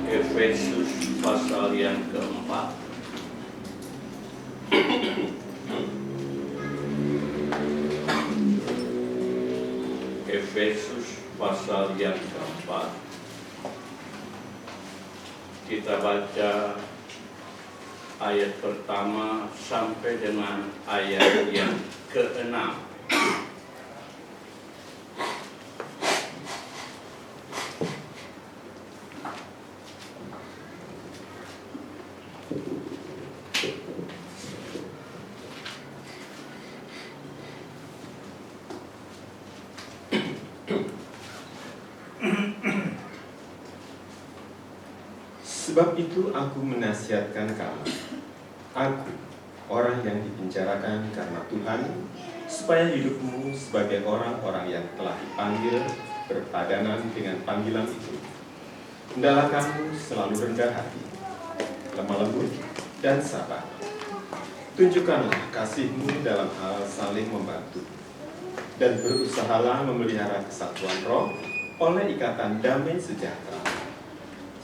Efesus pasal yang keempat. Efesus pasal yang keempat. Kita baca ayat pertama sampai dengan ayat yang ke-6. Sebab itu aku menasihatkan kamu, aku, orang yang dipenjarakan karena Tuhan, supaya hidupmu sebagai orang-orang yang telah dipanggil berpadanan dengan panggilan itu. Hendaklah kamu selalu rendah hati, lemah lembut, dan sabar. Tunjukkanlah kasihmu dalam hal saling membantu, dan berusahalah memelihara kesatuan roh oleh ikatan damai sejahtera.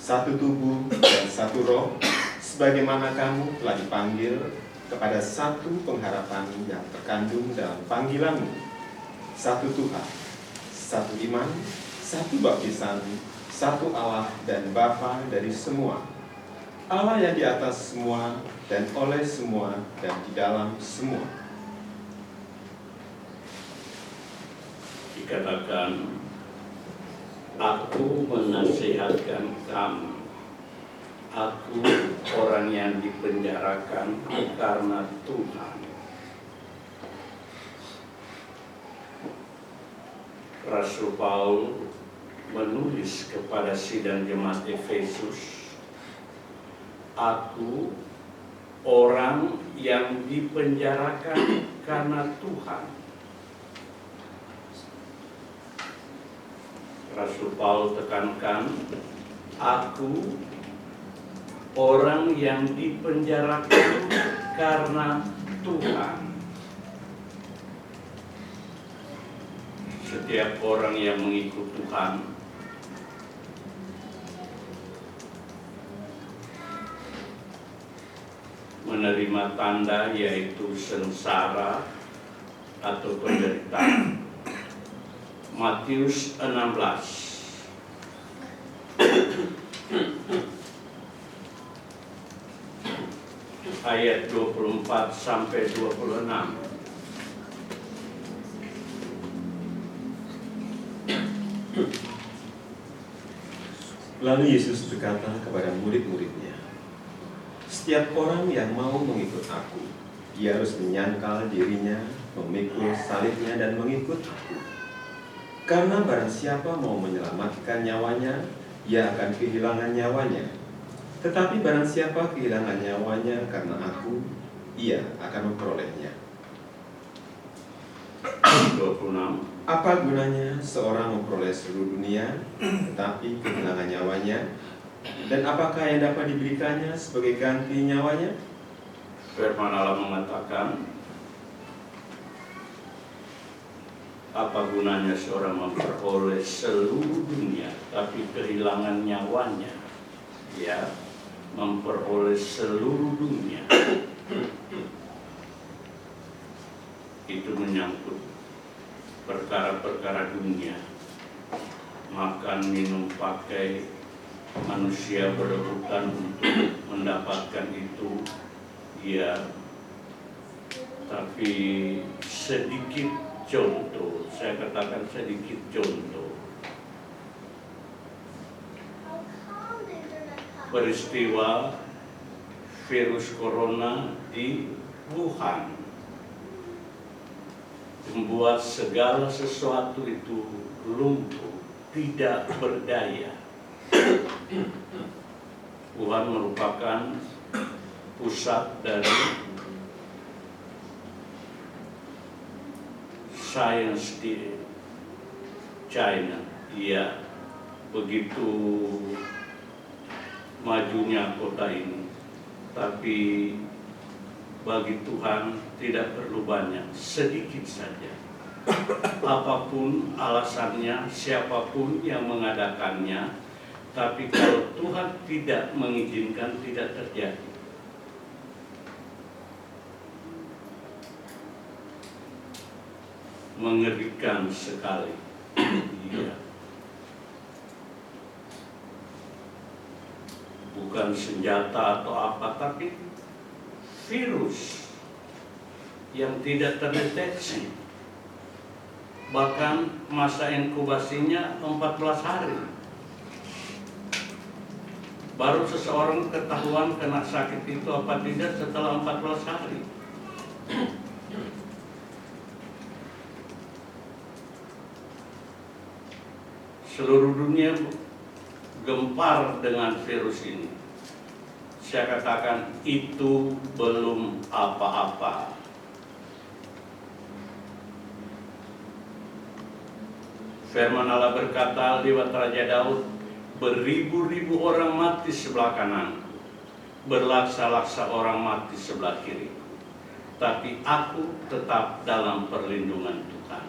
Satu tubuh dan satu roh, sebagaimana kamu telah dipanggil kepada satu pengharapan yang terkandung dalam panggilanmu. Satu Tuhan, satu iman, satu baptisan, satu Allah dan Bapa dari semua. Allah yang di atas semua dan oleh semua dan di dalam semua. Dikatakan, aku menasihatkan kamu. Aku orang yang dipenjarakan karena Tuhan. Rasul Paulus menulis kepada sidang jemaat Efesus, aku orang yang dipenjarakan karena Tuhan. Rasul Paulus tekankan, aku orang yang dipenjarakan karena Tuhan. Setiap orang yang mengikut Tuhan menerima tanda, yaitu sengsara atau penderitaan. Matius 16 ayat 24 sampai 26. Lalu Yesus berkata kepada murid-muridnya, setiap orang yang mau mengikut aku, dia harus menyangkal dirinya, memikul salibnya dan mengikut aku. Karena barang siapa mau menyelamatkan nyawanya, ia akan kehilangan nyawanya. Tetapi barang siapa kehilangan nyawanya karena aku, ia akan memperolehnya. 26. Apa gunanya seorang memperoleh seluruh dunia, tetapi kehilangan nyawanya? Dan apakah yang dapat diberikannya sebagai ganti nyawanya? Firman Allah mengatakan, apa gunanya seorang memperoleh seluruh dunia tapi kehilangan nyawanya? Ya, memperoleh seluruh dunia. Itu menyangkut perkara-perkara dunia. Makan, minum, pakai, manusia berebutan untuk mendapatkan itu. Ya, tapi sedikit contoh, saya katakan sedikit contoh. Peristiwa virus corona di Wuhan membuat segala sesuatu itu lumpuh, tidak berdaya. Wuhan merupakan pusat dari sains di China. Ya, begitu majunya kota ini, tapi bagi Tuhan tidak perlu banyak, sedikit saja. apapun alasannya, siapapun yang mengadakannya, tapi kalau Tuhan tidak mengizinkan, tidak terjadi. Mengerikan sekali. Iya. Bukan senjata atau apa, tapi virus yang tidak terdeteksi. Bahkan masa inkubasinya 14 hari. Baru seseorang ketahuan kena sakit itu apa tidak setelah 14 hari. Seluruh dunia gempar dengan virus ini. Saya katakan itu belum apa-apa. Firman Allah berkata lewat Raja Daud, beribu-ribu orang mati sebelah kanan, berlaksa-laksa orang mati sebelah kiri, tapi aku tetap dalam perlindungan Tuhan.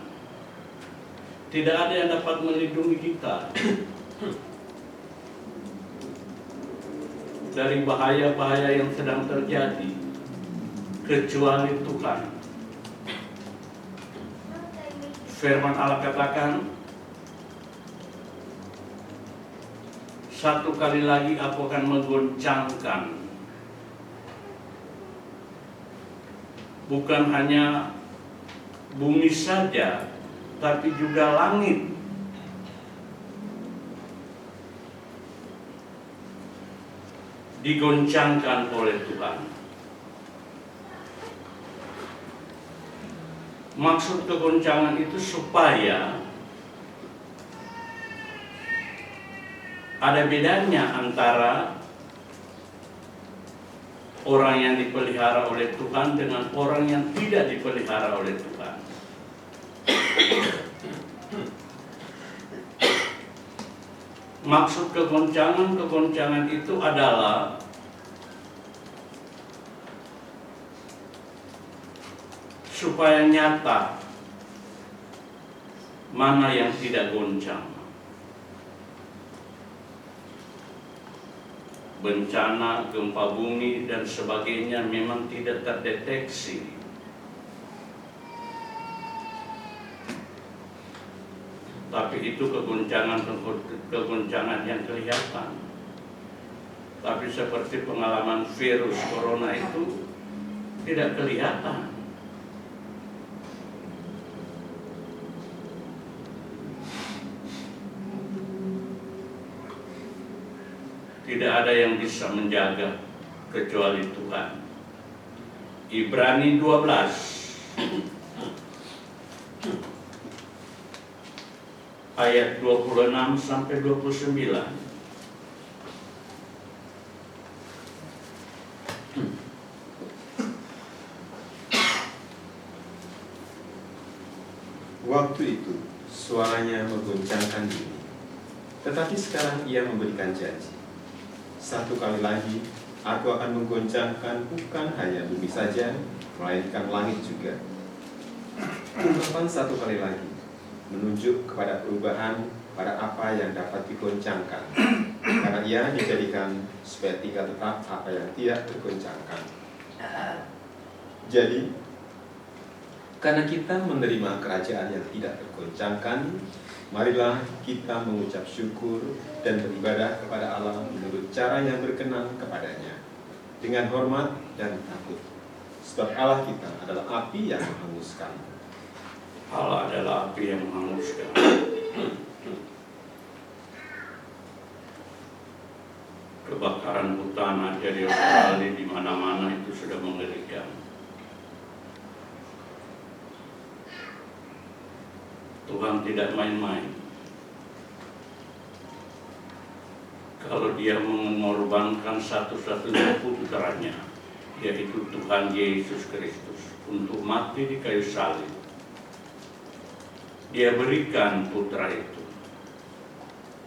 Tidak ada yang dapat melindungi kita dari bahaya-bahaya yang sedang terjadi kecuali Tuhan. Firman Allah katakan, satu kali lagi aku akan menggoncangkan bukan hanya bumi saja, tapi juga langit. Digoncangkan oleh Tuhan. Maksud kegoncangan itu supaya ada bedanya antara orang yang dipelihara oleh Tuhan dengan orang yang tidak dipelihara oleh Tuhan. Maksud kegoncangan itu adalah supaya nyata mana yang tidak goncang. Bencana, gempa bumi, dan sebagainya memang tidak terdeteksi. Tapi itu kegoncangan yang kelihatan. Tapi seperti pengalaman virus corona itu tidak kelihatan. Tidak ada yang bisa menjaga kecuali Tuhan. Ibrani 12 ayat 26 sampai 29. Waktu itu suaranya menggoncangkan bumi, tetapi sekarang ia memberikan janji. Satu kali lagi aku akan menggoncangkan bukan hanya bumi saja, melainkan langit juga. Ungkapan satu kali lagi menunjuk kepada perubahan pada apa yang dapat digoncangkan, karena ia dijadikan supaya tinggal tetap apa yang tidak tergoncangkan. Jadi, karena kita menerima kerajaan yang tidak tergoncangkan, marilah kita mengucap syukur dan beribadah kepada Allah menurut cara yang berkenan kepadanya, dengan hormat dan takut. Sebab Allah kita adalah api yang menghanguskan. Allah adalah api yang menghanguskan. Kebakaran hutan aja di Australia di mana-mana itu sudah mengerikan. Tuhan tidak main-main. Kalau dia mengorbankan satu-satunya putranya, yaitu Tuhan Yesus Kristus, untuk mati di kayu salib, dia berikan putra itu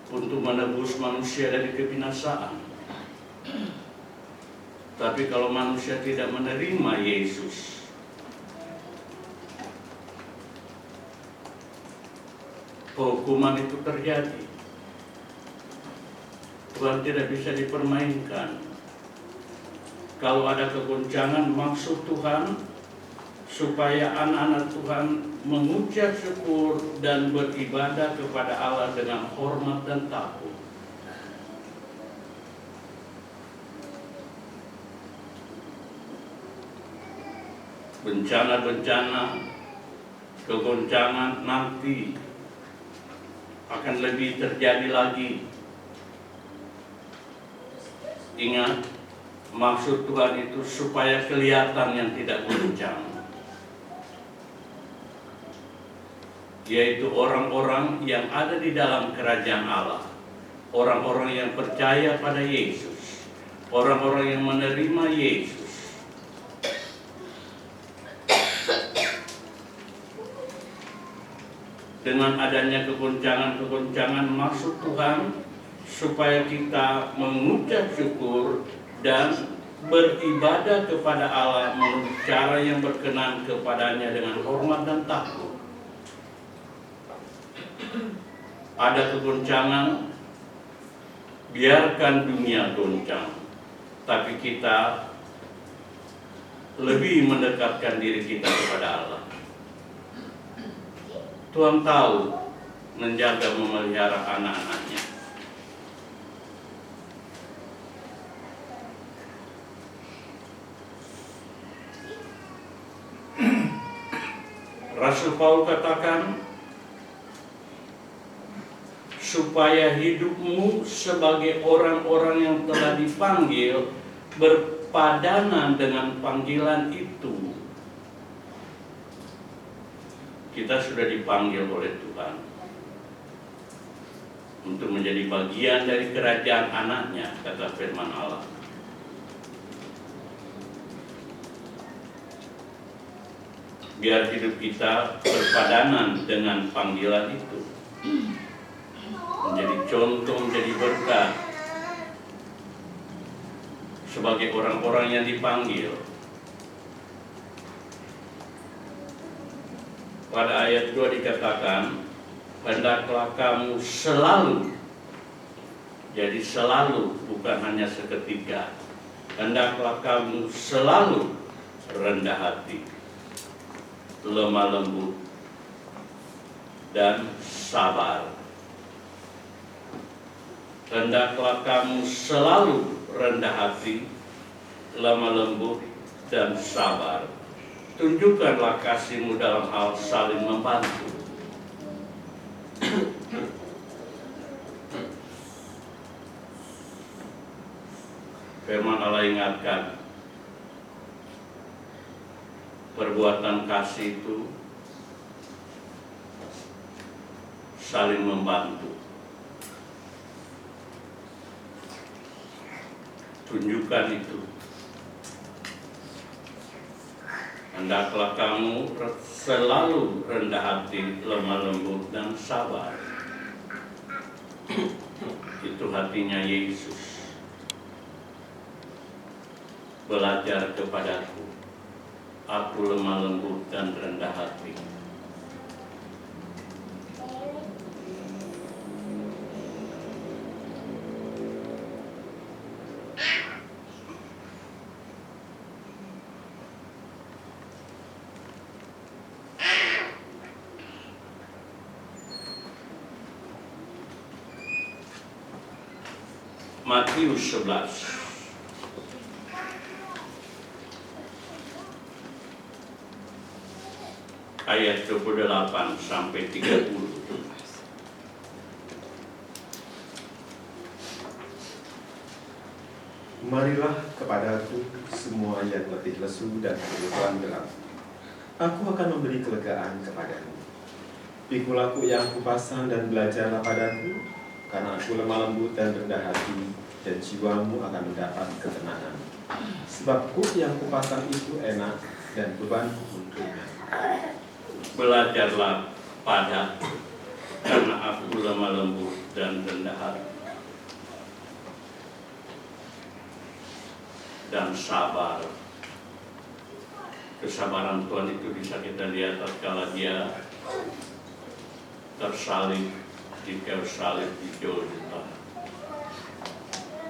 untuk menebus manusia dari kebinasaan. Tapi kalau manusia tidak menerima Yesus, Hukuman itu terjadi. Tuhan tidak bisa dipermainkan. Kalau ada kegoncangan, maksud Tuhan supaya anak-anak Tuhan mengucap syukur dan beribadah kepada Allah dengan hormat dan takut. Bencana-bencana, kegoncangan nanti akan lebih terjadi lagi. Ingat, maksud Tuhan itu supaya kelihatan yang tidak goncang, yaitu orang-orang yang ada di dalam kerajaan Allah, orang-orang yang percaya pada Yesus, orang-orang yang menerima Yesus. Dengan adanya kegoncangan-kegoncangan, maksud Tuhan supaya kita mengucap syukur dan beribadah kepada Allah menurut cara yang berkenan kepadanya dengan hormat dan takut. Ada kegoncangan, biarkan dunia goncang, tapi kita lebih mendekatkan diri kita kepada Allah. Tuhan tahu menjaga memelihara anak-anaknya. Rasul Paulus katakan, supaya hidupmu sebagai orang-orang yang telah dipanggil berpadanan dengan panggilan itu. Kita sudah dipanggil oleh Tuhan untuk menjadi bagian dari kerajaan anaknya, kata firman Allah. Biar hidup kita berpadanan dengan panggilan itu, menjadi contoh, menjadi berkat sebagai orang-orang yang dipanggil. Pada ayat 2 dikatakan, hendaklah kamu selalu, jadi selalu, bukan hanya seketika. Hendaklah kamu selalu rendah hati, lemah lembut, dan sabar. Hendaklah kamu selalu rendah hati, lemah lembut, dan sabar. Tunjukkanlah kasihmu dalam hal saling membantu. Firman Allah ingatkan, perbuatan kasih itu saling membantu. Tunjukkan itu. Hendaklah kamu selalu rendah hati, lemah lembut, dan sabar. Itu hatinya Yesus. Belajar kepadaku, aku lemah lembut dan rendah hati. Matius 11 ayat 28 sampai 30. Marilah kepadaku semua yang letih lesu dan berbeban berat, aku akan memberi kelegaan kepadamu. Pikulah aku yang kupasang dan belajarlah padaku, karena aku lemah lembut dan rendah hati, dan jiwamu akan mendapat ketenangan. Sebab kuk yang kupasang itu enak dan bebanku pun ringan. Belajarlah padaku, karena aku lemah lembut dan rendah hati, dan sabar. Kesabaran Tuhan itu bisa kita lihat tatkala Dia tersalib di kayu salib di Golgota.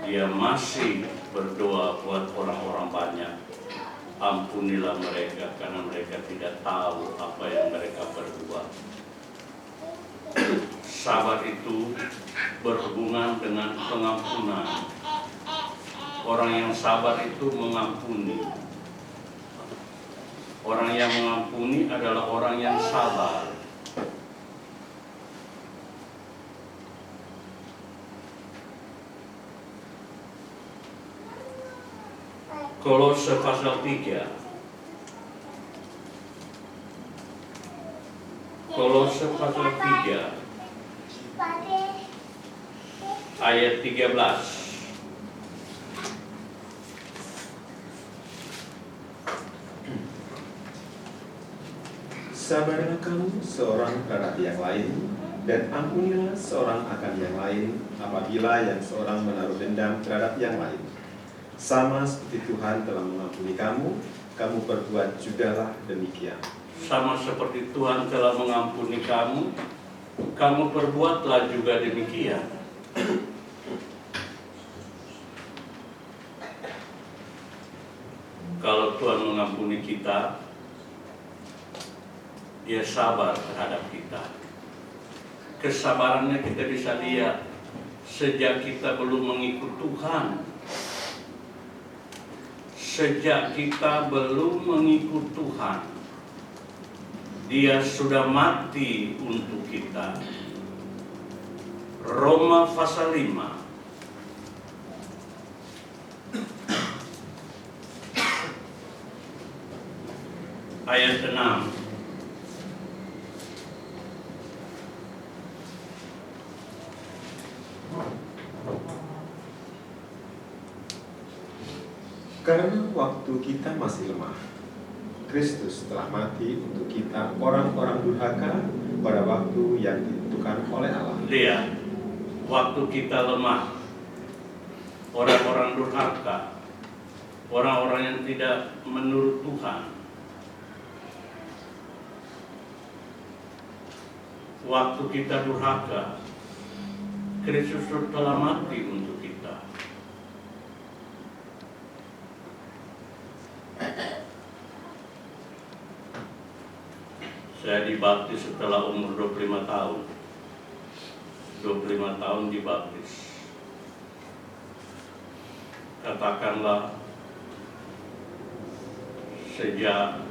Dia masih berdoa buat orang-orang banyak. Ampunilah mereka karena mereka tidak tahu apa yang mereka perbuat. Sabar itu berhubungan dengan pengampunan. Orang yang sabar itu mengampuni. Orang yang mengampuni adalah orang yang sabar. Kolose pasal 3. Kolose pasal 3 ayat 13. Sabarlah kamu seorang terhadap yang lain, dan ampunilah seorang akan yang lain apabila yang seorang menaruh dendam terhadap yang lain. Sama seperti Tuhan telah mengampuni kamu, kamu berbuat jugalah demikian. Sama seperti Tuhan telah mengampuni kamu, kamu perbuatlah juga demikian. Kalau Tuhan mengampuni kita, Dia sabar terhadap kita. Kesabarannya kita bisa lihat sejak kita belum mengikut Tuhan. Sejak kita belum mengikut Tuhan, Dia sudah mati untuk kita. Roma pasal 5 ayat 6. Karena waktu kita masih lemah, Kristus telah mati untuk kita orang-orang durhaka pada waktu yang ditentukan oleh Allah. Lihat, waktu kita lemah, orang-orang durhaka, orang-orang yang tidak menurut Tuhan, waktu kita durhaka, Kristus telah mati untuk kita. Saya dibaptis setelah umur 25 tahun. 25 tahun dibaptis. Katakanlah sejak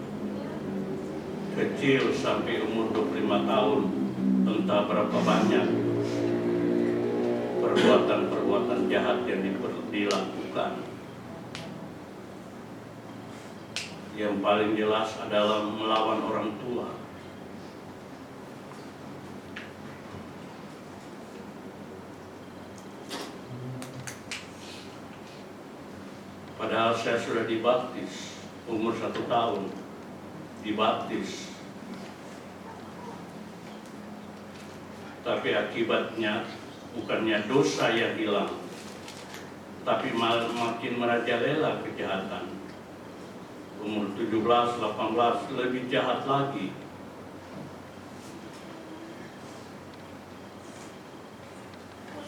kecil sampai umur 25 tahun, entah berapa banyak perbuatan-perbuatan jahat yang dilakukan. Yang paling jelas adalah melawan orang tua. Padahal saya sudah dibaptis umur 1 tahun, dibaptis. Tapi akibatnya bukannya dosa yang hilang, tapi makin merajalela kejahatan. Umur 17, 18 lebih jahat lagi.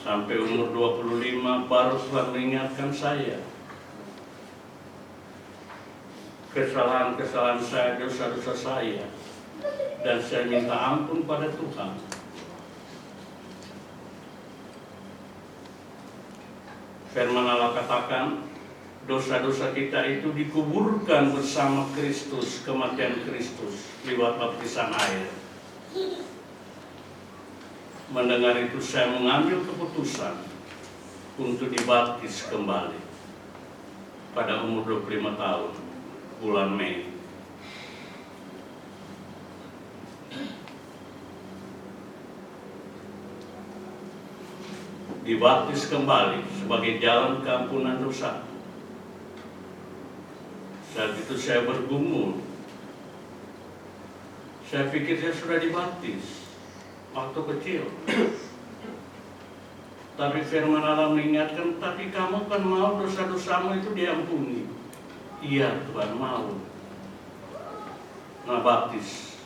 Sampai umur 25 baru Tuhan mengingatkan saya kesalahan-kesalahan saya, dosa-dosa saya, dan saya minta ampun pada Tuhan. Firman Allah katakan, dosa-dosa kita itu dikuburkan bersama Kristus, kematian Kristus lewat baptisan air. Mendengar itu saya mengambil keputusan untuk dibaptis kembali pada umur 25 tahun, bulan Mei. Dibaptis kembali sebagai jalan keampunan dosa. Saat itu saya bergumul. Saya pikir saya sudah dibaptis waktu kecil. Tapi firman Allah mengingatkan, tapi kamu kan mau dosa-dosamu itu diampuni. Iya Tuhan mau. Nah baptis.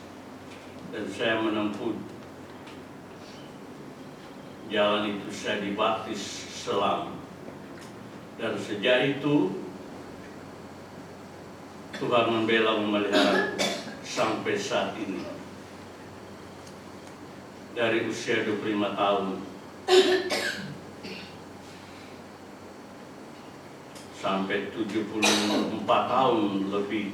Dan saya menempuh jalan itu saya dibaptis selam. Dan sejak itu Tuhan membela memelihara sampai saat ini. Dari usia 25 tahun sampai 74 tahun lebih.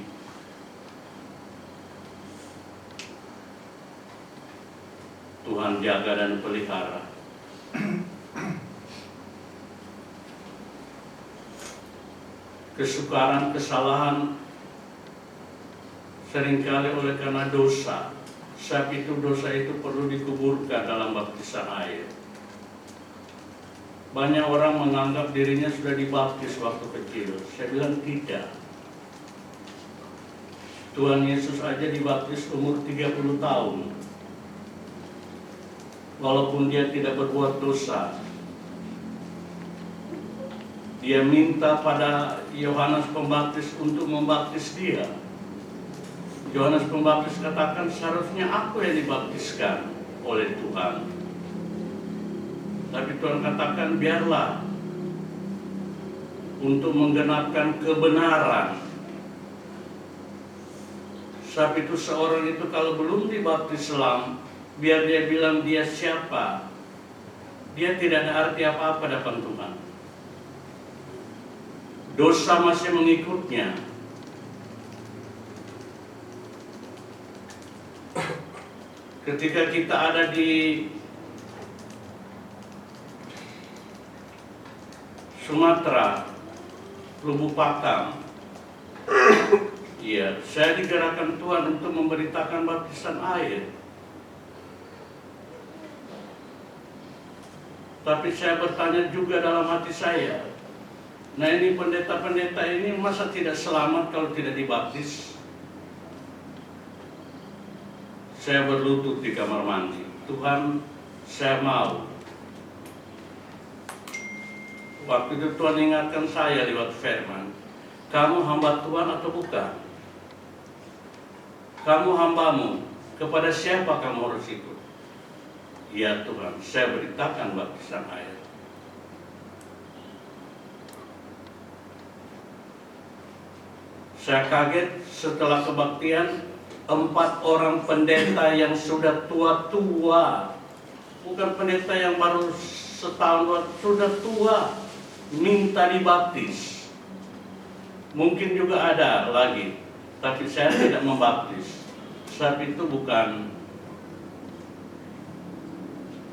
Tuhan jaga dan pelihara. Kesukaran, kesalahan seringkali oleh karena dosa. Sebab itu dosa itu perlu dikuburkan dalam baptisan air. Banyak orang menganggap dirinya sudah dibaptis waktu kecil. Saya bilang tidak. Tuhan Yesus aja dibaptis umur 30 tahun. Walaupun dia tidak berbuat dosa. Dia minta pada Yohanes Pembaptis untuk membaptis dia. Yohanes Pembaptis katakan, seharusnya aku yang dibaptiskan oleh Tuhan. Tapi Tuhan katakan, biarlah untuk menggenapkan kebenaran. Sebab itu seorang itu kalau belum dibaptis selam, biar dia bilang dia siapa, dia tidak ada arti apa-apa depan Tuhan. Dosa masih mengikutnya. Ketika kita ada di Sumatera, Lubuk Pakam, iya, saya digerakkan Tuhan untuk memberitakan baptisan air. Tapi saya bertanya juga dalam hati saya, nah ini pendeta-pendeta ini masa tidak selamat kalau tidak dibaptis? Saya berlutut di kamar mandi, Tuhan, saya mau. Waktu itu Tuhan ingatkan saya lewat firman, kamu hamba Tuhan atau bukan? Kamu hambamu, kepada siapa kamu harus ikut? Ya Tuhan, saya beritakan baptisan air. Saya kaget setelah kebaktian, 4 orang pendeta yang sudah tua-tua, bukan pendeta yang baru setahun, sudah tua, minta dibaptis. Mungkin juga ada lagi, tapi saya tidak membaptis. Sebab itu bukan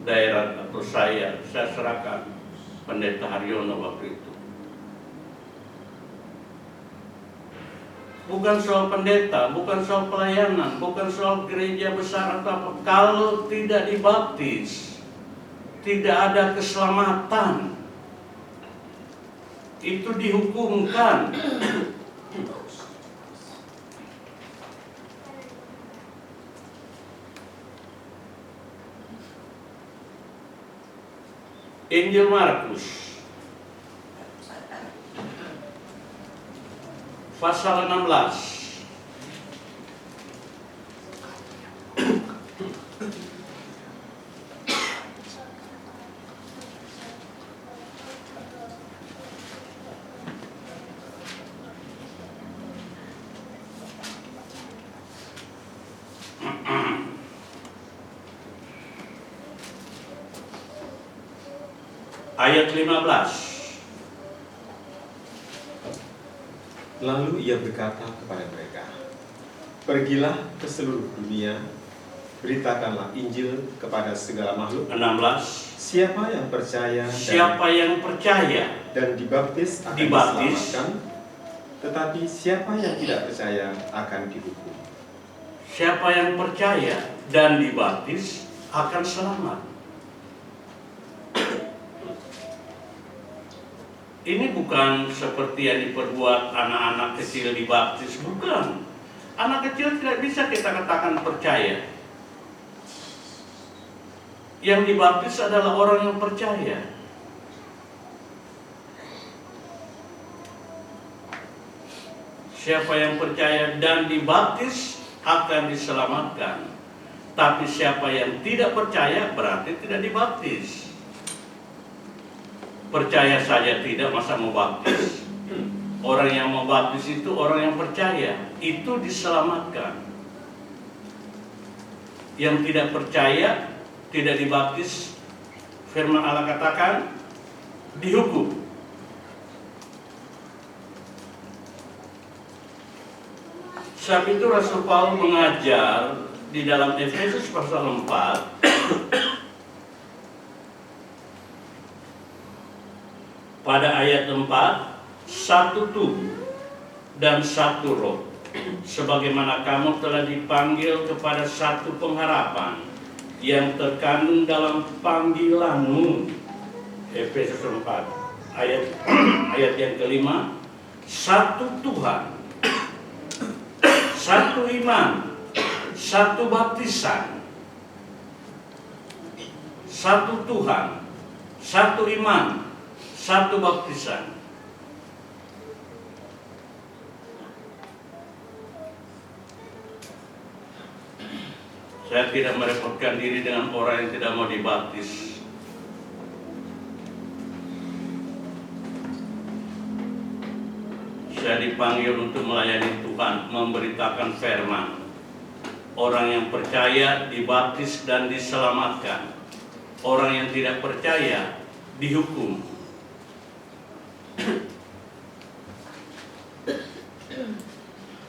daerah atau saya serahkan pendeta Haryono waktu itu. Bukan soal pendeta, bukan soal pelayanan, bukan soal gereja besar atau apa. Kalau tidak dibaptis, tidak ada keselamatan. Itu dihukumkan. Injil Markus pasal 16. Ayat 15. Lalu ia berkata kepada mereka, pergilah ke seluruh dunia, beritakanlah Injil kepada segala makhluk. 16. Siapa yang percaya dan dibaptis akan diselamatkan, tetapi siapa yang tidak percaya akan dihukum. Siapa yang percaya dan dibaptis akan selamat. Ini bukan seperti yang diperbuat anak-anak kecil dibaptis, bukan. Anak kecil tidak bisa kita katakan percaya. Yang dibaptis adalah orang yang percaya. Siapa yang percaya dan dibaptis akan diselamatkan. Tapi siapa yang tidak percaya berarti tidak dibaptis. percaya saja tidak, masa mau baptis? Orang yang mau baptis itu orang yang percaya, itu diselamatkan. Yang tidak percaya, tidak dibaptis, firman Allah katakan dihukum. Sebab itu Rasul Paulus mengajar di dalam Efesus pasal 4 pada ayat 4, satu tubuh dan satu roh, sebagaimana kamu telah dipanggil kepada satu pengharapan yang terkandung dalam panggilanmu. Efesus 4 ayat ayat yang kelima, satu Tuhan, satu iman, satu baptisan. Satu Tuhan, satu iman, satu baptisan. Saya tidak merepotkan diri dengan orang yang tidak mau dibaptis. Saya dipanggil untuk melayani Tuhan, memberitakan firman. Orang yang percaya dibaptis dan diselamatkan. Orang yang tidak percaya dihukum.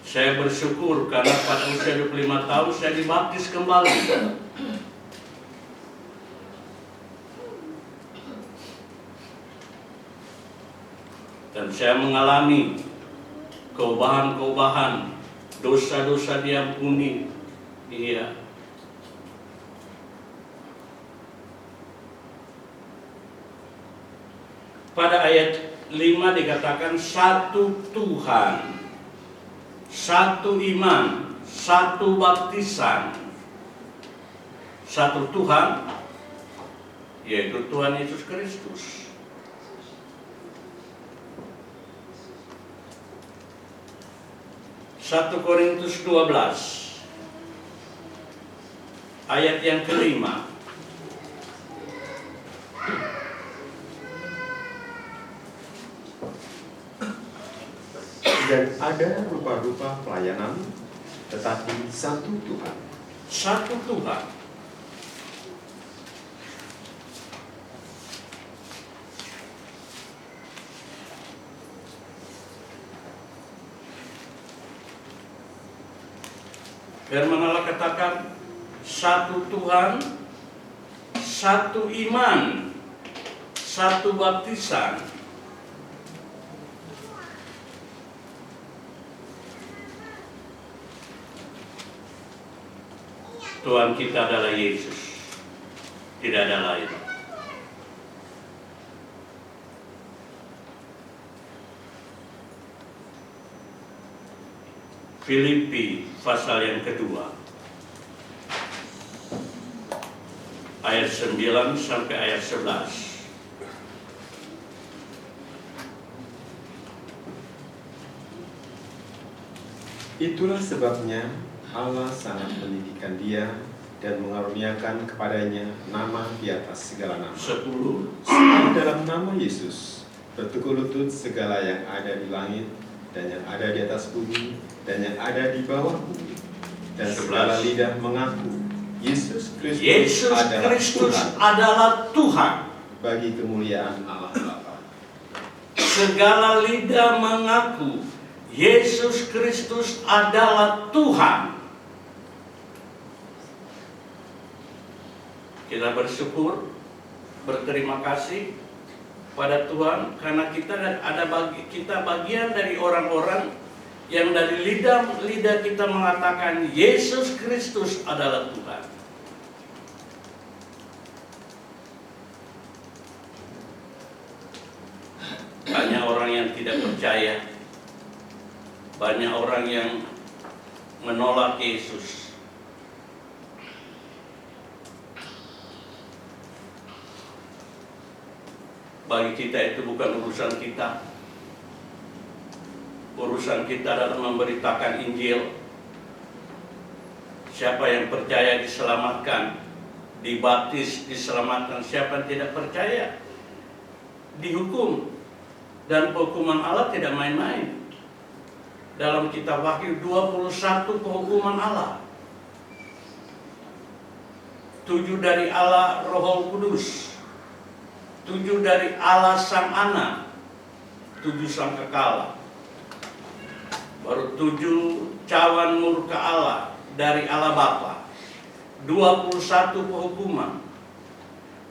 Saya bersyukur karena pada usia 25 tahun saya dibaptis kembali. Dan saya mengalami keubahan-keubahan, dosa-dosa diampuni. Iya. Pada ayat 5 dikatakan satu Tuhan, satu iman, satu baptisan. Satu Tuhan, yaitu Tuhan Yesus Kristus. Satu Korintus 12 ayat yang kelima. Dan ada rupa-rupa pelayanan, tetapi satu Tuhan. Satu Tuhan. Firman Allah katakan satu Tuhan, satu iman, satu baptisan. Tuhan kita adalah Yesus, tidak ada lain. Filipi pasal yang kedua ayat 9 sampai ayat 11. Itulah sebabnya Allah sangat meninggikan dia dan mengaruniakan kepadanya nama di atas segala nama. 10. Dalam nama Yesus bertekuk lutut segala yang ada di langit dan yang ada di atas bumi dan yang ada di bawah bumi, dan segala lidah mengaku Yesus Kristus adalah Tuhan bagi kemuliaan Allah Bapa. Segala lidah mengaku Yesus Kristus adalah Tuhan. Kita bersyukur, berterima kasih pada Tuhan karena kita bagian dari orang-orang yang dari lidah kita mengatakan Yesus Kristus adalah Tuhan. Banyak orang yang tidak percaya, banyak orang yang menolak Yesus. Bagi kita itu bukan urusan kita. Urusan kita adalah memberitakan Injil. Siapa yang percaya diselamatkan, dibaptis diselamatkan. Siapa yang tidak percaya dihukum. Dan penghukuman Allah tidak main-main. Dalam kitab Wahyu 21 penghukuman Allah. 7 dari Allah Roh Kudus, 7 dari Allah Sang Anak, 7 Sang Kekala. Baru 7 cawan murka Allah dari Allah Bapa. 21 penghukuman.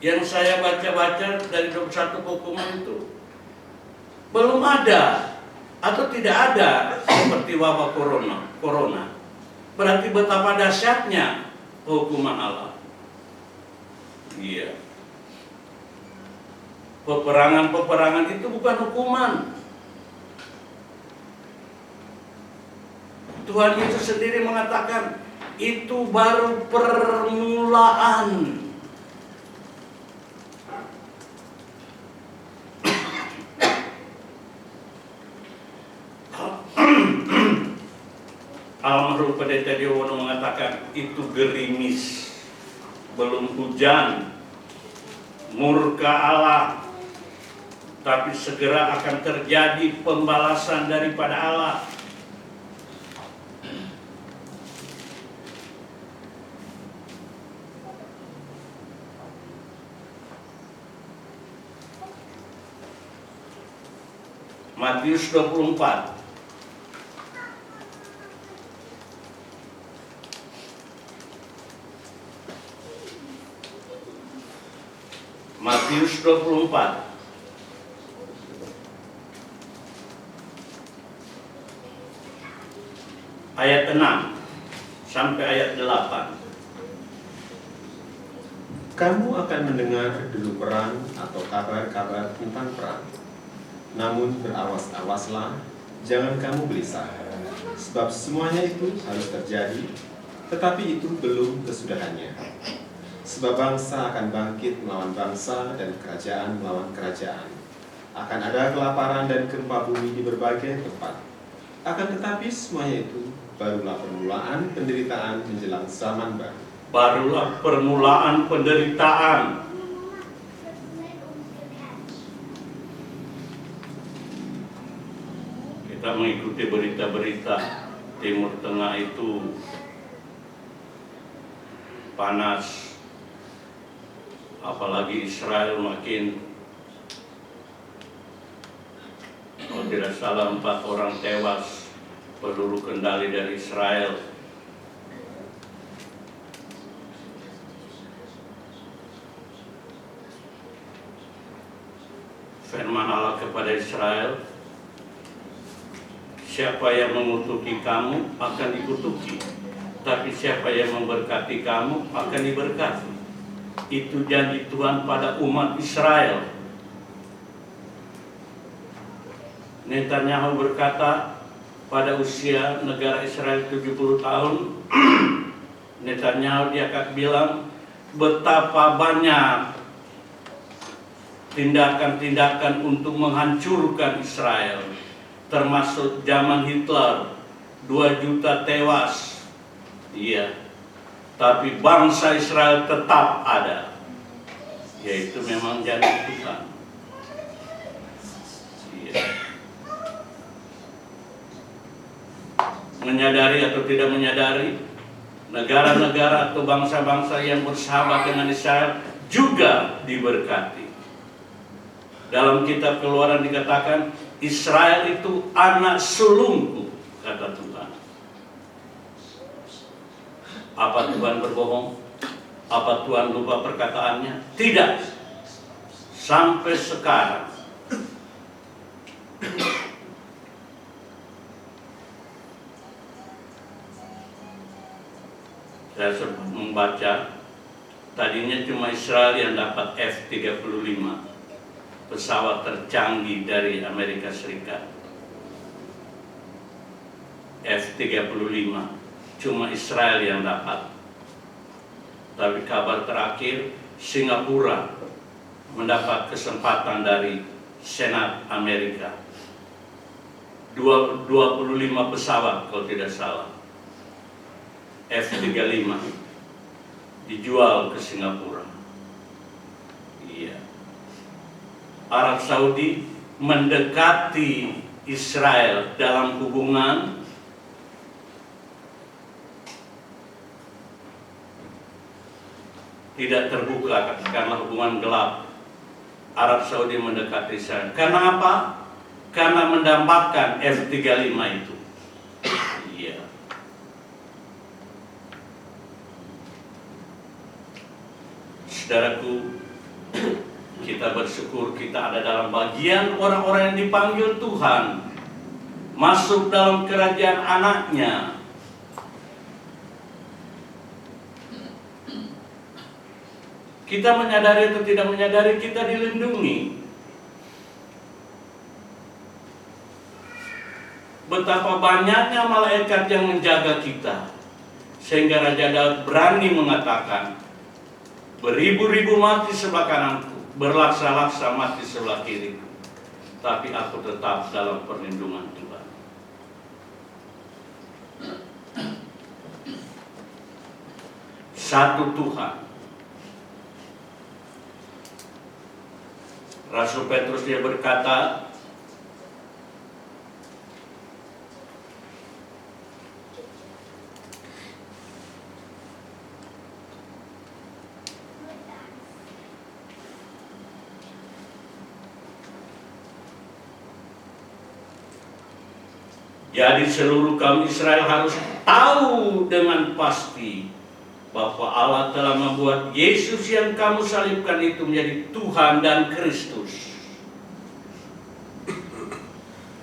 Yang saya baca-baca dari 21 penghukuman itu belum ada atau tidak ada seperti wabah corona. Berarti betapa dahsyatnya hukuman Allah. Iya. Peperangan itu bukan hukuman. Tuhan Yesus sendiri mengatakan itu baru permulaan. Almarhum Pendeta Diowono mengatakan itu gerimis, belum hujan, murka Allah, tapi segera akan terjadi pembalasan daripada Allah. Matius 24. Matius 24 ayat 6 sampai ayat 8. Kamu akan mendengar dulu perang atau kabar-kabar tentang perang. Namun berawas-awaslah, jangan kamu gelisah, sebab semuanya itu harus terjadi, tetapi itu belum kesudahannya. Sebab bangsa akan bangkit melawan bangsa dan kerajaan melawan kerajaan. Akan ada kelaparan dan gempa bumi di berbagai tempat. Akan tetapi semuanya itu barulah permulaan penderitaan menjelang zaman baru. Barulah permulaan penderitaan. Kita mengikuti berita-berita Timur Tengah itu panas. Apalagi Israel makin, kalau tidak salah 4 orang tewas peluru kendali dari Israel. Firman Allah kepada Israel, siapa yang mengutuki kamu akan dikutuki, tapi siapa yang memberkati kamu akan diberkati. Itu janji Tuhan pada umat Israel. Netanyahu berkata pada usia negara Israel 70 tahun, Netanyahu dia akan bilang betapa banyak tindakan-tindakan untuk menghancurkan Israel, termasuk zaman Hitler, 2 juta tewas. Iya. Tapi bangsa Israel tetap ada. Yaitu memang janji Tuhan. Iya. Menyadari atau tidak menyadari, negara-negara atau bangsa-bangsa yang bersahabat dengan Israel juga diberkati. Dalam kitab Keluaran dikatakan, Israel itu anak sulungku, kata Tuhan. Apa Tuhan berbohong? Apa Tuhan lupa perkataannya? Tidak. Sampai sekarang. Saya sempat membaca, tadinya cuma Israel yang dapat F-35, pesawat tercanggih dari Amerika Serikat. F-35. Cuma Israel yang dapat. Tapi kabar terakhir, Singapura mendapat kesempatan dari Senat Amerika. 25 pesawat kalau tidak salah. F-35 dijual ke Singapura. Iya. Arab Saudi mendekati Israel dalam hubungan tidak terbuka, katakanlah hubungan gelap. Arab Saudi mendekati Israel. Karena apa? Karena mendapatkan F-35 itu. Iya. Saudaraku, kita bersyukur kita ada dalam bagian orang-orang yang dipanggil Tuhan masuk dalam kerajaan anaknya. Kita menyadari atau tidak menyadari, kita dilindungi. Betapa banyaknya malaikat yang menjaga kita, sehingga Raja Daud berani mengatakan, beribu-ribu mati sebelah kananku, berlaksa-laksa mati sebelah kiriku, tapi aku tetap dalam perlindungan Tuhan. Satu Tuhan. Rasul Petrus dia berkata, jadi seluruh kaum Israel harus tahu dengan pasti bahwa Allah telah membuat Yesus yang kamu salibkan itu menjadi Tuhan dan Kristus.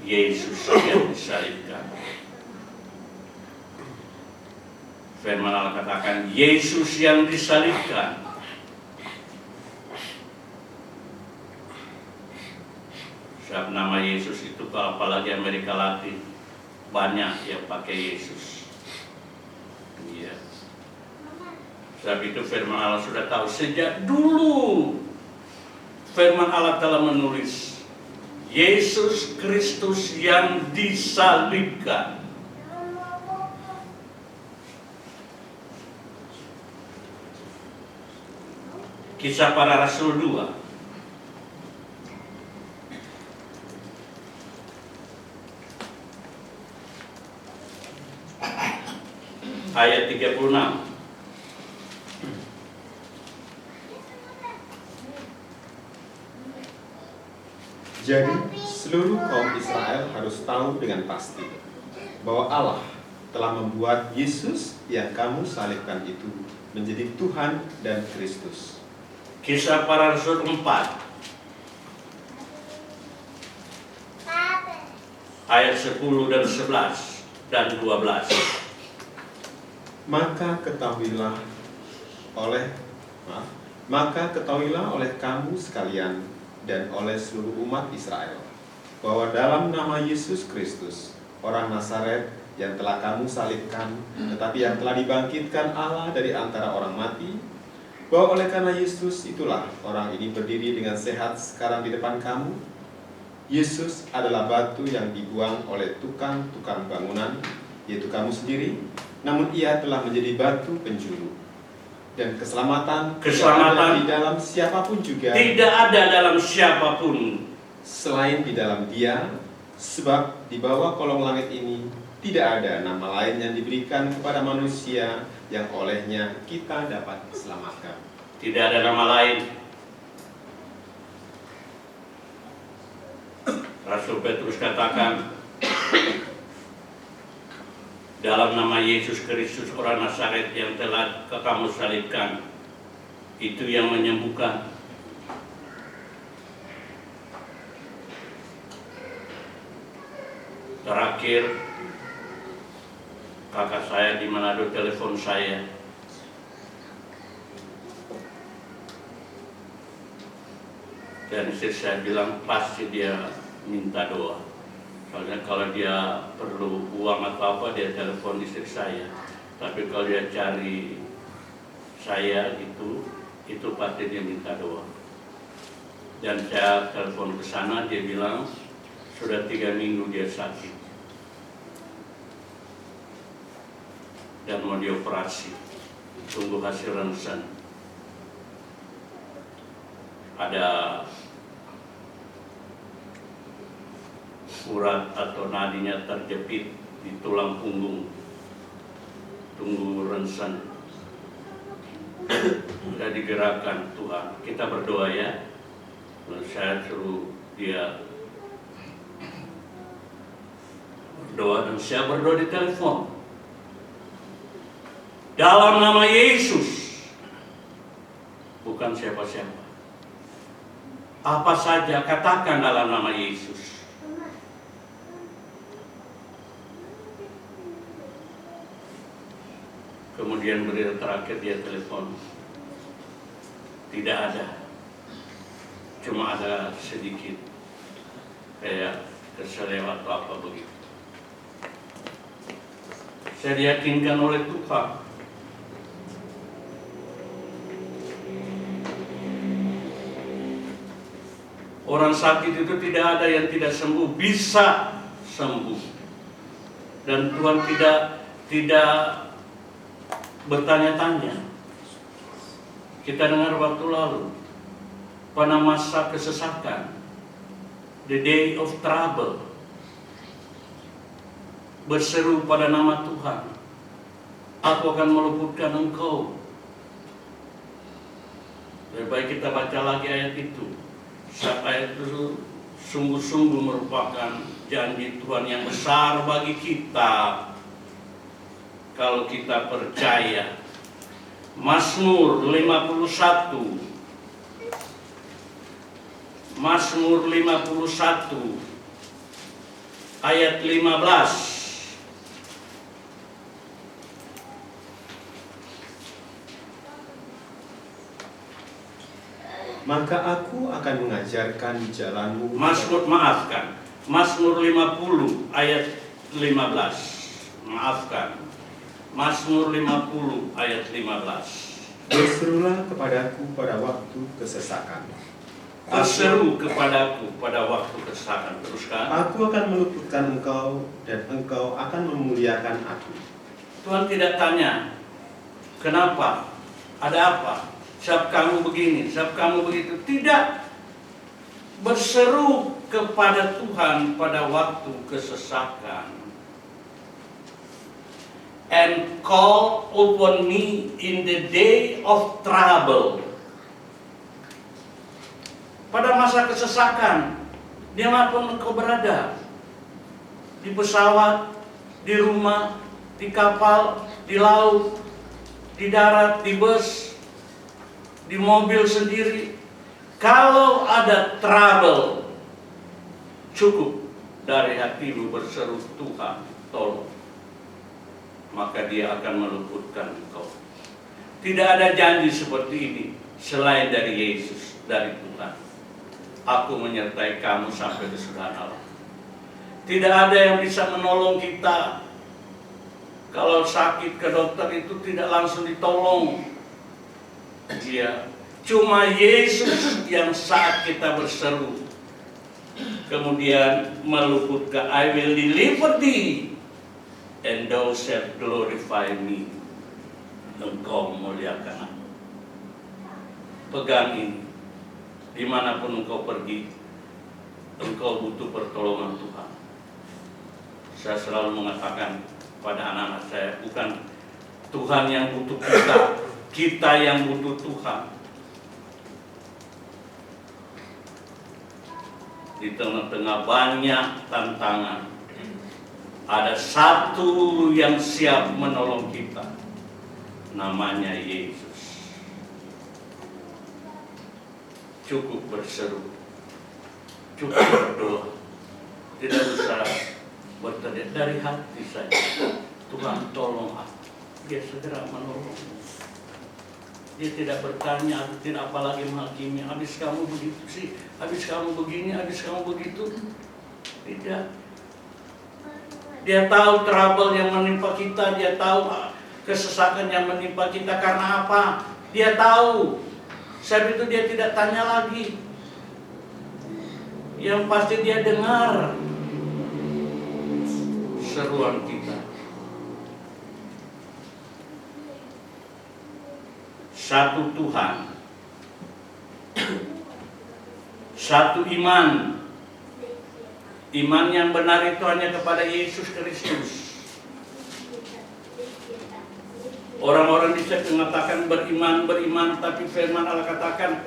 Yesus yang disalibkan. Firman Allah katakan, Yesus yang disalibkan. Sebab nama Yesus itu, apalagi Amerika Latin, banyak yang pakai Yesus. Iya. Sebab itu firman Allah sudah tahu sejak dulu. Firman Allah telah menulis Yesus Kristus yang disalibkan. Kisah Para Rasul 2 ayat 36. Jadi seluruh kaum Israel harus tahu dengan pasti bahwa Allah telah membuat Yesus yang kamu salibkan itu menjadi Tuhan dan Kristus. Kisah Para Rasul 4 ayat 10 dan 11 dan 12. Maka ketahuilah oleh kamu sekalian dan oleh seluruh umat Israel bahwa dalam nama Yesus Kristus, orang Nazaret yang telah kamu salibkan, tetapi yang telah dibangkitkan Allah dari antara orang mati, bahwa oleh karena Yesus itulah orang ini berdiri dengan sehat sekarang di depan kamu. Yesus adalah batu yang dibuang oleh tukang-tukang bangunan, yaitu kamu sendiri, namun ia telah menjadi batu penjuru. Dan keselamatan ada di dalam siapapun juga. Tidak ada dalam siapapun selain di dalam Dia, sebab di bawah kolong langit ini tidak ada nama lain yang diberikan kepada manusia yang olehnya kita dapat diselamatkan. Tidak ada nama lain. Rasul Petrus katakan, dalam nama Yesus Kristus orang Nazaret yang telah kamu salibkan, itu yang menyembuhkan. Terakhir, kakak saya di Manado telepon saya. Dan istri saya bilang pasti dia minta doa. Soalnya kalau dia perlu uang atau apa, dia telepon istri saya. Tapi kalau dia cari saya itu pasti dia minta doa. Dan saya telepon ke sana, dia bilang sudah 3 minggu dia sakit dan mau dioperasi, tunggu hasil ronsen. Ada urat atau nadinya terjepit di tulang punggung, tunggu ronsen, sudah digerakkan Tuhan. Kita berdoa ya. Saya suruh dia berdoa dan saya berdoa di telepon. Dalam nama Yesus, bukan siapa-siapa. Apa saja katakan dalam nama Yesus. Kemudian berita terakhir dia telepon. Tidak ada. Cuma ada sedikit kayak keselewat atau apa begitu. Saya diyakinkan oleh Tuhan. Orang sakit itu tidak ada yang tidak sembuh, bisa sembuh. Dan Tuhan tidak bertanya-tanya. Kita dengar waktu lalu, pada masa kesesakan, the day of trouble, berseru pada nama Tuhan, aku akan meluputkan engkau. Lebih baik kita baca lagi ayat itu. Ayat itu sungguh-sungguh merupakan janji Tuhan yang besar bagi kita kalau kita percaya. Mazmur 51 ayat 15. Maka aku akan mengajarkan jalanmu. Mazmur 50 ayat 15. Maafkan. Mazmur 50 ayat 15. Berserulah kepadaku pada waktu kesesakan. Berseru kepadaku pada waktu kesesakan. Teruskan. Aku akan meluputkan engkau dan engkau akan memuliakan aku. Tuhan tidak tanya, kenapa? Ada apa? Siapa kamu begini, siapa kamu begitu. Tidak. Berseru kepada Tuhan pada waktu kesesakan. And call upon me in the day of trouble. Pada masa kesesakan, dimanapun engkau berada, di pesawat, di rumah, di kapal, di laut, di darat, di bus, di mobil sendiri, kalau ada trouble, cukup dari hatimu berseru, Tuhan tolong, maka Dia akan meluputkan engkau. Tidak ada janji seperti ini selain dari Yesus, dari Tuhan. Aku menyertai kamu sampai kesudahan Allah. Tidak ada yang bisa menolong kita. Kalau sakit ke dokter itu tidak langsung ditolong. Dia cuma Yesus yang saat kita berseru, kemudian meluputkan. I will deliver thee, and thou shalt glorify me. Engkau memuliakan aku. Pegang ini. Dimanapun engkau pergi, engkau butuh pertolongan Tuhan. Saya selalu mengatakan pada anak-anak saya, bukan Tuhan yang butuh kita, kita yang butuh Tuhan. Di tengah-tengah banyak tantangan, ada satu yang siap menolong kita, namanya Yesus. Cukup berseru, cukup berdoa, tidak usah berteriak, dari hati saja. Tuhan tolong aku, Dia segera menolong. Dia tidak bertanya, tidak apalagi menghakimi. Habis kamu begitu sih, habis kamu begini, habis kamu begitu. Tidak. Dia tahu trouble yang menimpa kita, Dia tahu kesesakan yang menimpa kita karena apa? Dia tahu. Sebab itu Dia tidak tanya lagi. Yang pasti Dia dengar seruan kita. Satu Tuhan, satu iman, Iman yang benar itu hanya kepada Yesus Kristus. Orang-orang bisa mengatakan beriman, tapi firman Allah katakan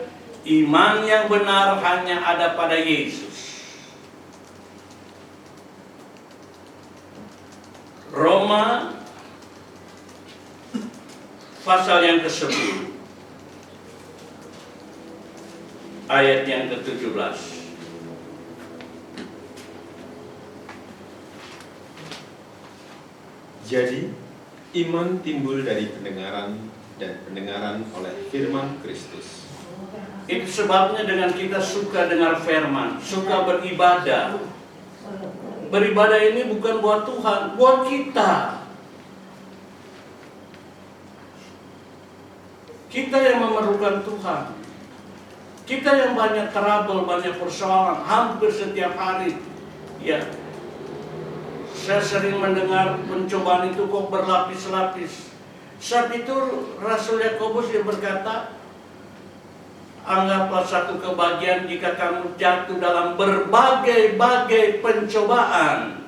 iman yang benar hanya ada pada Yesus. Roma pasal yang ke-10 ayat yang ke-17. Jadi, iman timbul dari pendengaran, dan pendengaran oleh firman Kristus. Itu sebabnya dengan kita suka dengar firman, suka beribadah. Beribadah ini bukan buat Tuhan, buat kita. Kita yang memerlukan Tuhan. Kita yang banyak trouble, banyak persoalan, hampir setiap hari. Ya, saya sering mendengar pencobaan itu kok berlapis-lapis. Saat itu Rasul Yakobus yang berkata, anggaplah satu kebahagiaan jika kamu jatuh dalam berbagai-bagai pencobaan.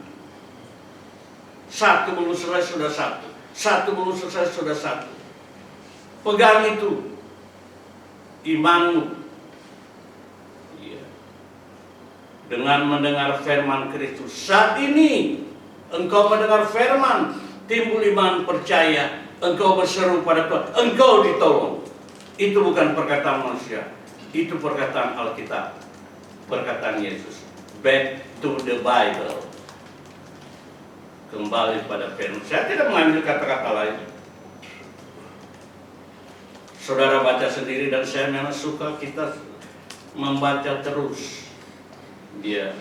Satu belum selesai sudah satu. Satu belum selesai sudah satu. Pegang itu. Imanmu. Ya. Dengan mendengar firman Kristus. Saat ini engkau mendengar firman, timbul iman percaya. Engkau berseru pada Tuhan. Engkau ditolong. Itu bukan perkataan manusia, itu perkataan Alkitab, perkataan Yesus. Back to the Bible. Kembali pada firman. Saya tidak mengambil kata-kata lain. Saudara baca sendiri, dan saya memang suka kita membaca terus. Dia,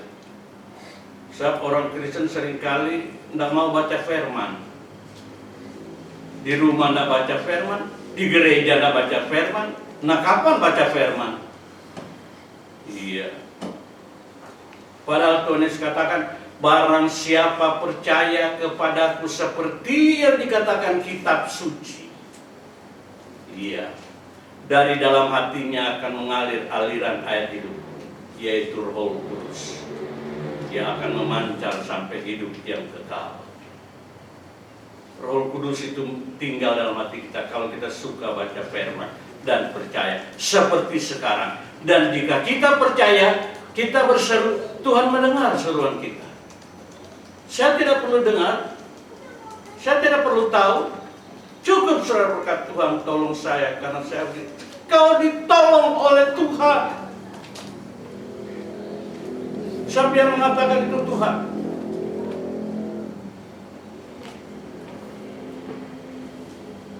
sebab orang Kristen seringkali tidak mau baca firman. Di rumah tidak baca firman, di gereja tidak baca firman. Nah, kapan baca firman? Iya. Padahal Tuhan Yesus katakan, barang siapa percaya kepadaku seperti yang dikatakan kitab suci. Iya. Dari dalam hatinya akan mengalir aliran air hidup, yaitu Roh Kudus, yang akan memancar sampai hidup yang kekal. Roh Kudus itu tinggal dalam hati kita kalau kita suka baca firman dan percaya seperti sekarang. Dan jika kita percaya, kita berseru, Tuhan mendengar seruan kita. Saya tidak perlu dengar, saya tidak perlu tahu. Cukup saudara berkat, Tuhan tolong saya karena saya kau ditolong oleh Tuhan. Siapa yang mengatakan itu? Tuhan.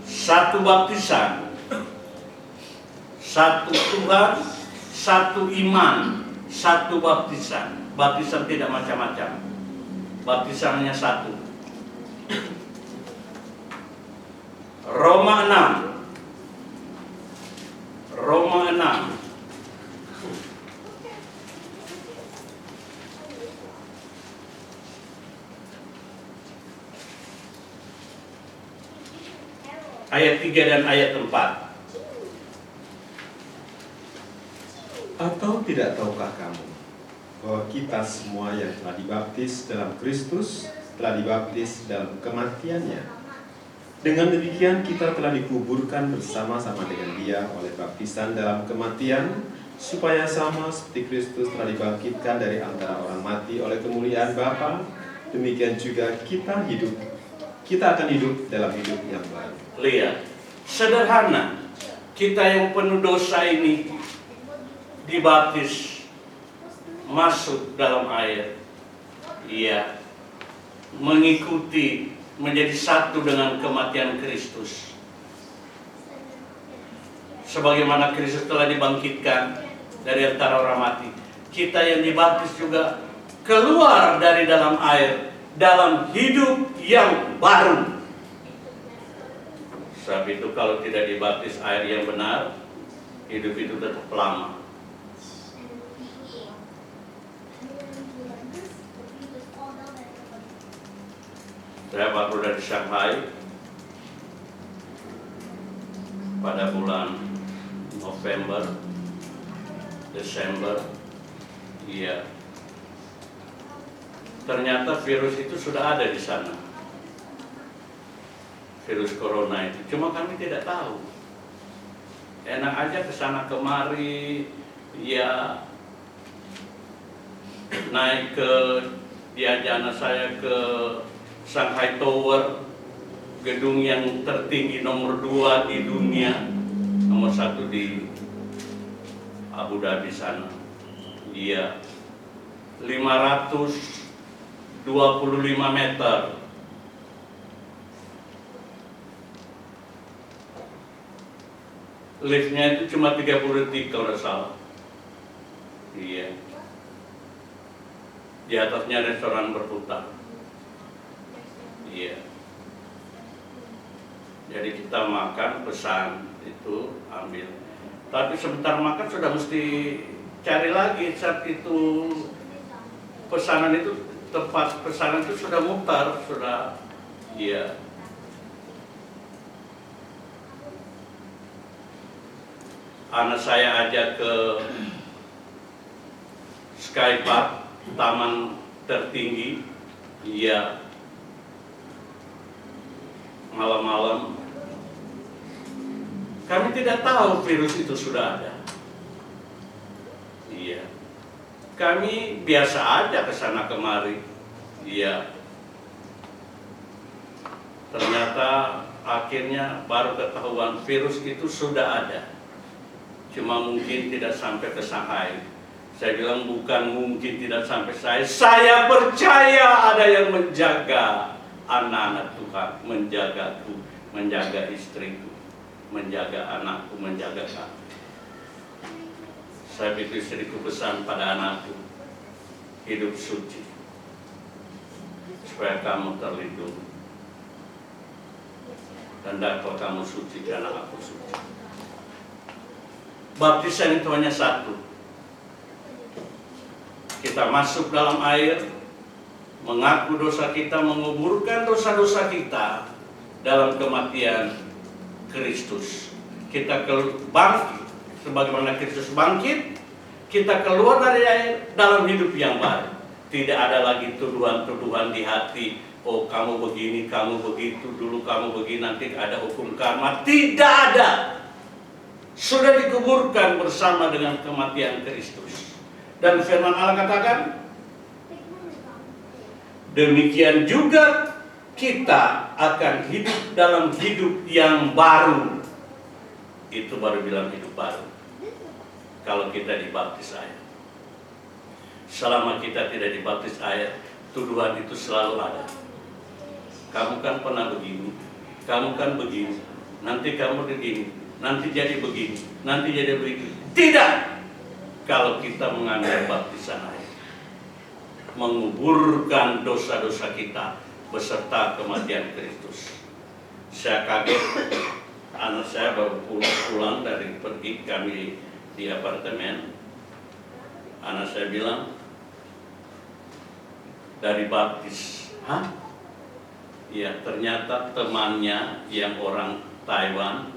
Satu baptisan, satu Tuhan, satu iman, satu baptisan. Baptisan tidak macam-macam, baptisannya satu. Roma 6 ayat 3 dan ayat 4. Atau tidak tahukah kamu bahwa kita semua yang telah dibaptis dalam Kristus telah dibaptis dalam kematiannya? Dengan demikian kita telah dikuburkan bersama-sama dengan Dia oleh baptisan dalam kematian, supaya sama seperti Kristus telah dibangkitkan dari antara orang mati oleh kemuliaan Bapa, demikian juga kita akan hidup dalam hidup yang baru. Lihat, sederhana. Kita yang penuh dosa ini dibaptis, masuk dalam air. Iya, mengikuti, menjadi satu dengan kematian Kristus. Sebagaimana Kristus telah dibangkitkan dari antara orang mati, kita yang dibaptis juga keluar dari dalam air, dalam hidup yang baru. Sebab itu kalau tidak dibaptis air yang benar, hidup itu tetap lama. Saya baru dari Shanghai pada bulan November, Desember, iya. Ternyata virus itu sudah ada di sana. Virus corona itu. Cuma kami tidak tahu. Enak aja ke sana kemari, ya naik ke diajak anak saya ke Shanghai Tower, gedung yang tertinggi nomor 2 di dunia, nomor 1 di Abu Dhabi sana. Iya, 525 meter. Liftnya itu cuma 30 detik kalau tidak salah. Iya. Di atasnya restoran berputar. Iya. Jadi kita makan, pesan itu ambil. Tapi sebentar makan sudah mesti cari lagi saat itu pesanan itu, tempat pesanan itu sudah mutar, sudah. Iya. Anak saya ajak ke Sky Park, taman tertinggi. Iya. Malam-malam. Kami tidak tahu virus itu sudah ada. Iya. Kami biasa aja ke sana kemari. Iya. Ternyata akhirnya baru ketahuan virus itu sudah ada. Cuma mungkin tidak sampai ke Shanghai. Saya bilang bukan mungkin tidak sampai saya percaya ada yang menjaga anak-anak Tuhan, menjagaku, menjaga istriku, menjaga anakku, menjaga kami. Saya pikir istriku pesan pada anakku, hidup suci, supaya kamu terlindungi. Dan dapat kamu suci karena aku suci. Baptisan itu hanya satu. Kita masuk dalam air, mengaku dosa kita, menguburkan dosa-dosa kita dalam kematian Kristus. Kita bangkit, sebagaimana Kristus bangkit, kita keluar dari air dalam hidup yang baru. Tidak ada lagi tuduhan-tuduhan di hati. Oh, kamu begini, kamu begitu, dulu kamu begini, nanti ada hukum karma. Tidak ada. Sudah dikuburkan bersama dengan kematian Kristus. Dan firman Allah katakan, demikian juga kita akan hidup dalam hidup yang baru. Itu baru bilang hidup baru. Kalau kita dibaptis air. Selama kita tidak dibaptis air, tuduhan itu selalu ada. Kamu kan pernah begini, kamu kan begini, nanti kamu begini, nanti jadi begini, nanti jadi begitu. Tidak! Kalau kita mengambil baptisan air, menguburkan dosa-dosa kita beserta kematian Kristus. Saya kaget, anak saya baru pulang dari pergi, kami di apartemen. Anak saya bilang, dari baptis. Hah? Ya, ternyata temannya yang orang Taiwan,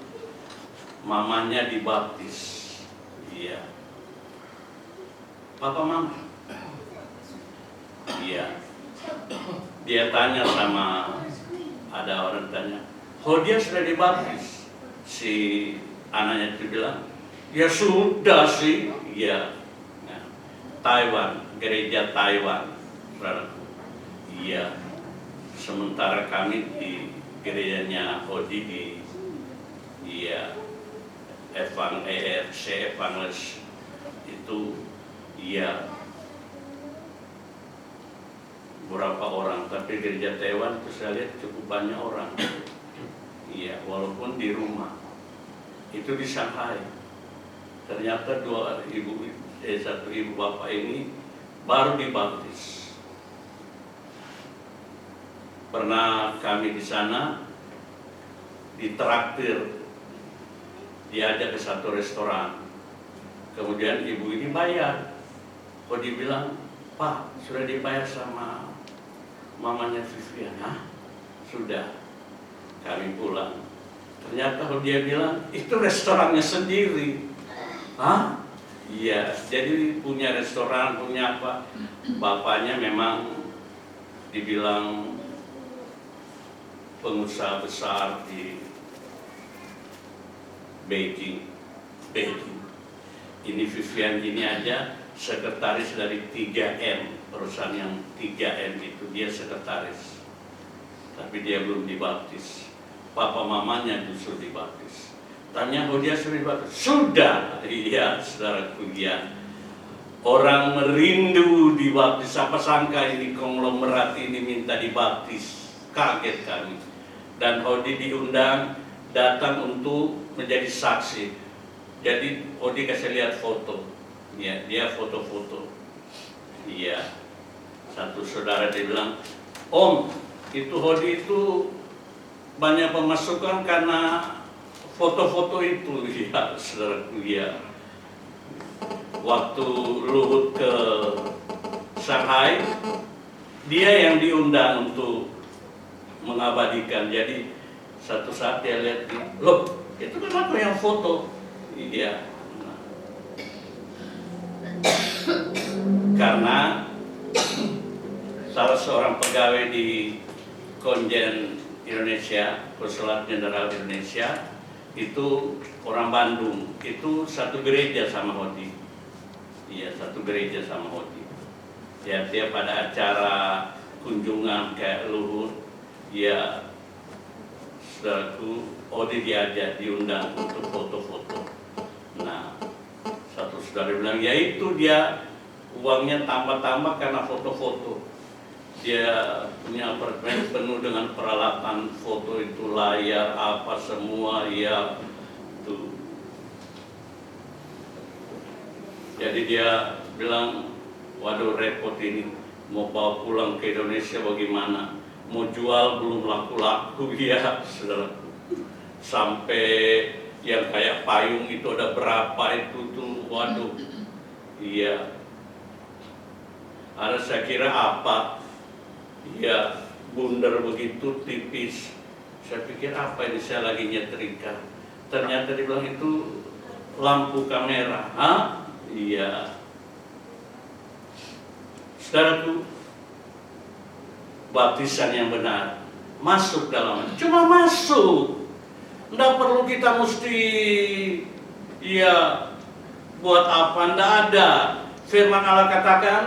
mamanya dibaptis. Iya. Papa mama. Iya. Dia tanya sama, ada orang tanya, oh dia sudah dibaptis? Si anaknya itu bilang, ya sudah sih. Iya. Nah, Taiwan, gereja Taiwan. Iya. Sementara kami di gerejanya Odi di Evangelis itu berapa orang, tapi gereja Taiwan itu saya lihat cukup banyak orang. Iya, walaupun di rumah. Itu di Shanghai. Ternyata satu ibu bapak ini baru dibaptis. Pernah kami di sana ditraktir, diajak ke satu restoran. Kemudian ibu ini bayar. Kok dibilang, Pak, sudah dibayar sama mamanya Vivian. Hah? Sudah. Kami pulang. Ternyata dia bilang, itu restorannya sendiri. Hah? Iya, jadi punya restoran, punya apa. Bapaknya memang dibilang pengusaha besar di Beijing. Ini Vivian ini aja sekretaris dari 3M, perusahaan yang 3M itu dia sekretaris. Tapi dia belum dibaptis. Papa mamanya justru dibaptis. Tanya, oh dia sudah dibaptis? Sudah. Iya, saudaraku, ya. Orang merindu dibaptis. Apa sangka ini konglomerat ini minta dibaptis? Kaget kami. Dan Odi diundang datang untuk menjadi saksi. Jadi Odi kasih lihat foto. Ya, dia foto-foto. Iya. Satu saudara dia bilang, Om, itu Odi itu banyak pemasukan karena foto-foto itu. Ya, saudaraku, ya. Waktu Luhut ke Shanghai, dia yang diundang untuk mengabadikan. Jadi satu saat dia lihat, loh, itu kan aku yang foto. Iya. Karena salah seorang pegawai di Konjen Indonesia, Konsulat Jenderal Indonesia, itu orang Bandung, itu satu gereja sama Hodi. Iya, satu gereja sama Hodi. Ya, dia pada acara kunjungan kayak Luhut, ya, saudaraku, Hodi diajak, diundang untuk foto-foto. Nah, satu saudara bilang, ya itu dia uangnya tambah-tambah karena foto-foto. Dia punya apartemen penuh dengan peralatan foto itu, layar apa semua, ya tuh. Jadi dia bilang, waduh repot ini, mau bawa pulang ke Indonesia bagaimana? Mau jual belum laku-laku, ya saudara. Sampai yang kayak payung itu ada berapa itu tuh, waduh, iya. Ada saya kira apa? Ya, bundar begitu tipis. Saya pikir apa ini, saya lagi nyetrika. Ternyata dibilang itu lampu kamera. Hah? Iya. Saudaraku, baptisan yang benar masuk dalam, cuma masuk. Tidak perlu kita mesti ya buat apa, tidak ada. Firman Allah katakan,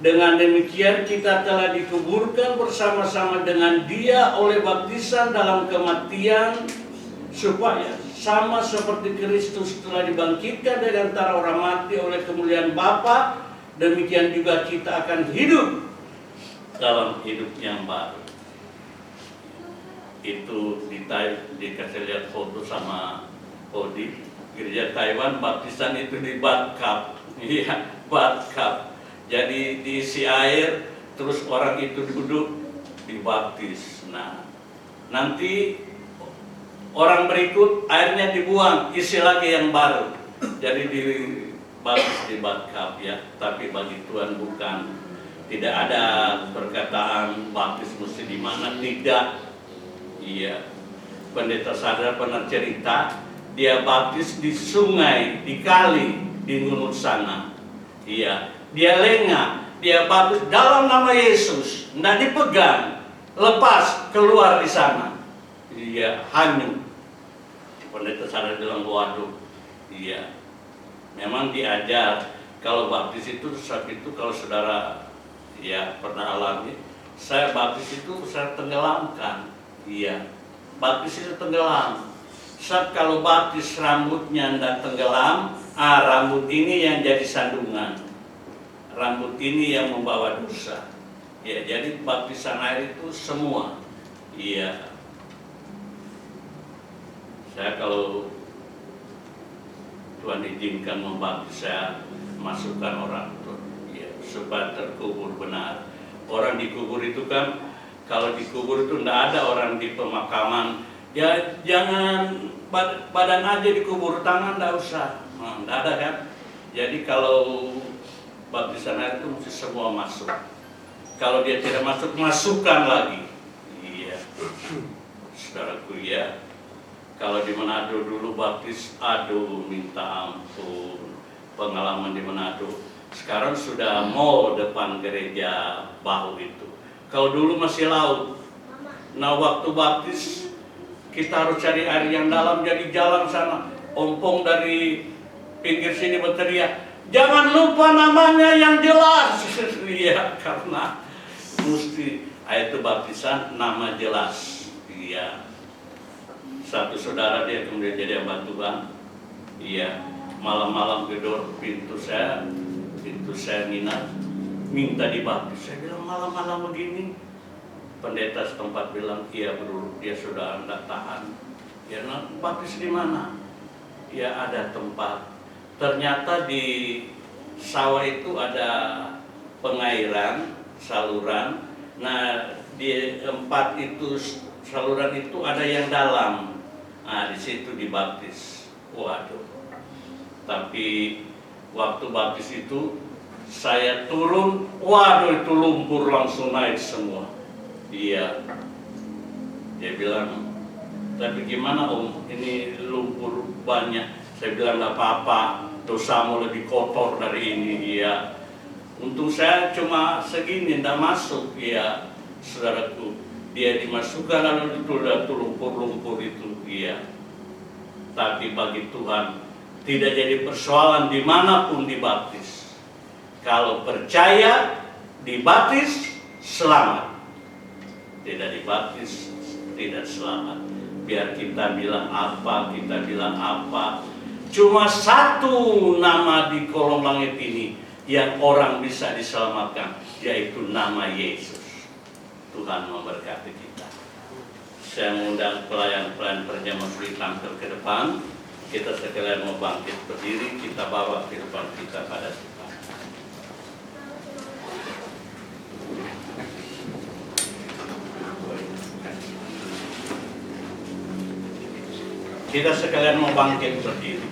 dengan demikian kita telah dikuburkan bersama-sama dengan Dia oleh baptisan dalam kematian, supaya sama seperti Kristus telah dibangkitkan dari antara orang mati oleh kemuliaan Bapa, demikian juga kita akan hidup dalam hidup yang baru. Itu dikasih lihat foto sama Odi, gereja Taiwan, baptisan itu di bathtub. Iya, bathtub. Jadi diisi air, terus orang itu duduk dibaptis. Nah, nanti orang berikut airnya dibuang, isi lagi yang baru. Jadi dibaptis di bathtub, ya. Tapi bagi Tuhan bukan. Tidak ada perkataan baptis mesti di mana, tidak. Iya. Pendeta Sadar pernah cerita, dia baptis di sungai, di kali, di Ngunut sana. Iya. Dia lengah, dia baptis dalam nama Yesus, tidak dipegang, lepas keluar di sana. Dia hanyut. Pendeta Sadar bilang, waduh, iya. Memang diajar kalau baptis itu, saat itu kalau saudara ya pernah alami, saya baptis itu saya tenggelamkan. Iya, baptis itu tenggelam. Saat kalau baptis rambutnya tidak tenggelam, rambut ini yang jadi sandungan. Rambut ini yang membawa dosa. Ya, jadi baptisan air itu semua. Iya. Saya kalau Tuhan izinkan membaptis, saya masukkan orang itu, ya, supaya terkubur benar. Orang dikubur itu kan, kalau dikubur itu tidak ada orang di pemakaman. Ya jangan badan aja dikubur, tangan tidak usah. Tidak ada kan. Jadi kalau baptisan air itu mesti semua masuk. Kalau dia tidak masuk, masukkan lagi. Iya, saudaraku, ya. Kalau di Manado dulu baptis, aduh minta ampun. Pengalaman di Manado. Sekarang sudah mall depan gereja Bahu itu. Kalau dulu masih laut. Nah waktu baptis kita harus cari air yang dalam, jadi jalan sana. Ompong dari pinggir sini berteriak, jangan lupa namanya yang jelas. Iya, karena mesti itu baptisan nama jelas. Iya. Satu saudara dia kemudian jadi hamba Tuhan. Iya. Malam-malam gedor pintu saya minat minta dibaptis. Saya bilang malam-malam begini. Pendeta setempat bilang, iya bro, dia sudah anda tahan. Ya, baptis di mana? Ya ada tempat. Ternyata di sawah itu ada pengairan, saluran. Nah di tempat itu saluran itu ada yang dalam. Nah di situ dibaptis. Waduh. Tapi waktu baptis itu saya turun, waduh itu lumpur langsung naik semua. Iya. Dia bilang, tapi gimana om, ini lumpur banyak. Saya bilang nggak apa-apa, dosamu lebih kotor dari ini. Iya. Untung saya cuma segini, nggak masuk. Iya, saudaraku. Dia dimasukkan lalu itu lumpur-lumpur itu. Iya. Tapi bagi Tuhan tidak jadi persoalan dimanapun dibaptis. Kalau percaya dibaptis selamat. Tidak dibaptis tidak selamat. Biar kita bilang apa, cuma satu nama di kolong langit ini yang orang bisa diselamatkan, yaitu nama Yesus. Tuhan memberkati kita. Saya mengundang pelayan-pelayan perjamuan tampil ke depan. Kita sekalian mau bangkit berdiri, kita bawa kehidupan kita pada Tuhan. Kita sekalian mau bangkit berdiri.